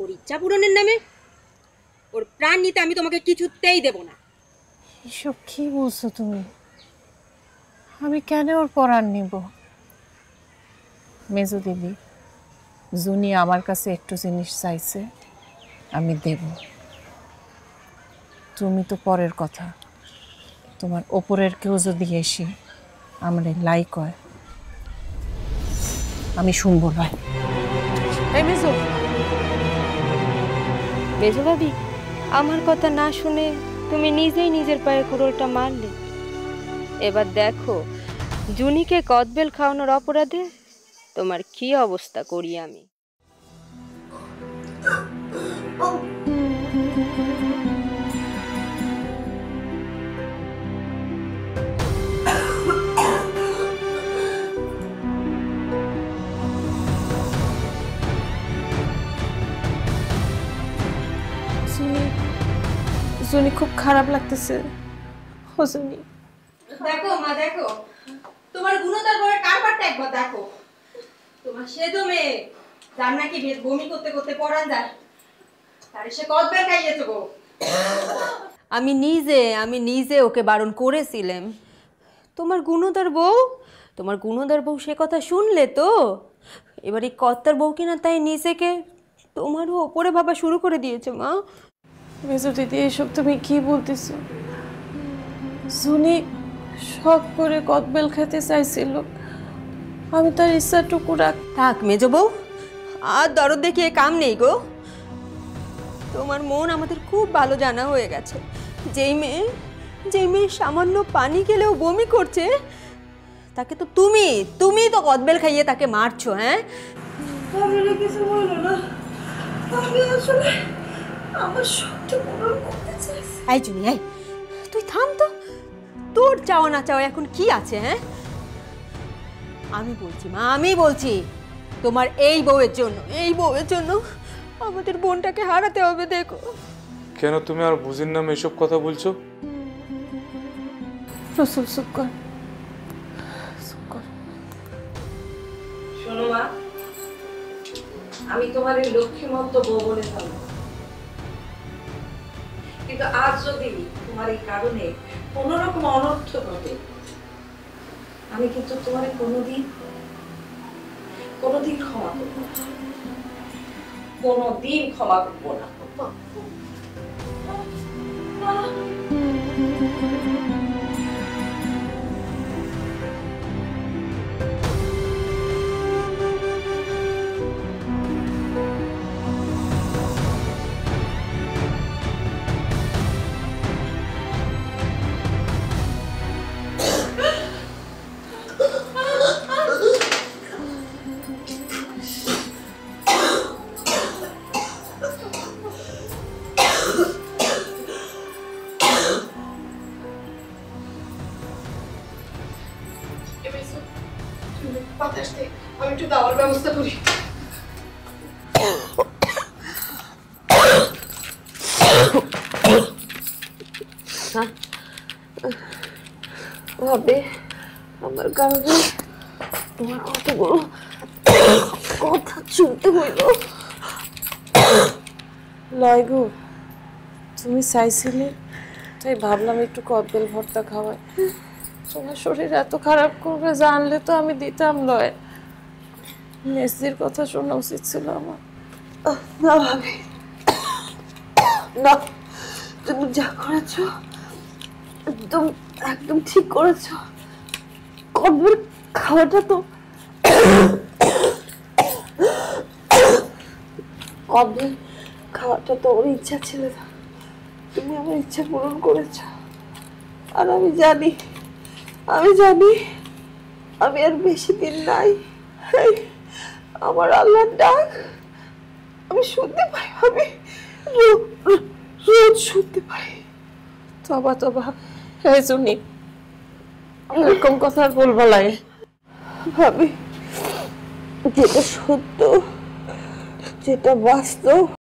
ওর ইচ্ছা পূরণের নামে ওর প্রাণ নিতে আমি তোমাকে কিছুতেই দেব না। এসব কি বলছো তুমি? আমি কেন ওর পরাণ নিব? মেজো দিদি, জুনি আমার কাছে একটু জিনিস চাইছে, আমি দেব। তুমি তো পরের কথা, তোমার ওপরের কেউ যদি এসে আমরা লাইক হয়, আমি শুনবো না। এই মেজো, মেজো ভাবি, আমার কথা না শুনে তুমি নিজেই নিজের পায়ে কুড়োলটা মারলে। এবার দেখো জুনিকে কদবেল খাওয়ানোর অপরাধে তোমার কি অবস্থা করি আমি। জুনি খুব খারাপ লাগতেছে। ও জুনি, দেখো মা, দেখো তোমার গুণতার বউয়ের কারবারটা একবার দেখো। তোমার সেজো মেয়ে যার নাকি বমি করতে করতে পড়া যায়, তারে সে কদবেল খাইয়েছে গো। আমি নিজে ওকে বারণ করেছিলাম। তোমার গুণদার বউ সে কথা শুনলে তো এবার এই কর্তার বউ কিনা তাই নিজেকে তোমারও ওপরে ভাবা শুরু করে দিয়েছে মা। মেজো দিদি, এসব তুমি কি বলতেছো? জুনি শখ করে কদবেল খেতে চাইছিল, আমি তার ইচ্ছাটুকু থাক মেজো বউ, আর দরদ দেখিয়ে কাম নেই গো। তোমার মন আমাদের খুব ভালো জানা হয়ে গেছে। যেই মেয়ে সামান্য পানি খেলেও বমি করছে, তাকে তো তুমি তো কদবেল খাইয়ে তাকে মারছো। হ্যাঁ, কিছু বলো না, আমি আসলে আমার শখটা পূরণ করতে চাইছি। এই জুনি, এই তুই থাম তো। তোর চাওয়া না চাওয়া এখন কি আছে? হ্যাঁ, আমি বলছি তোমার এই বউয়ের জন্য আমাদের বোনটাকে হারাতে হবে। দেখো কেন তুমি আর বুঝির নামে এসব কথা বলছো? রসুল, চুপ কর। শোনো মা, আমি তোমার এই লক্ষ্মী মতো বউ বলে থাকবো, কিন্তু আজ যদি তোমার এই কারণে কোন রকম অনর্থ ঘটে, আমি কিন্তু তোমার কোনোদিন ক্ষমা করবো না, কোনোদিন ক্ষমা করবো না। আমি একটু দাওয়ার ব্যবস্থা করি। ভাবে আমার কারণে তোমার কতগুলো কথা শুনতে হইল। লয় গো, তুমি চাইছিলে তাই ভাবলাম একটু কদবেল ভর্তা খাওয়াই। তোমার শরীর এত খারাপ করবে জানলে তো আমি দিতাম লয়। মেসির কথা শোনা উচিত ছিল আমার। না ভাবি, না, তুমি যা করেছো একদম ঠিক করেছো। কদবেল খাওয়াটা তো ওর ইচ্ছা ছিল না, তুমি আমার ইচ্ছা পূরণ করেছো। আর আমি জানি আমি আর বেশি দিন নাই। আমার আল্লাহর ডাক আমি শুনতে পাই ভাবি, রোজ শুনতে পাই। তবা এই জুনি, এরকম কথা আর বলবা লাগে ভাবি, যেটা সত্য, যেটা বাস্তব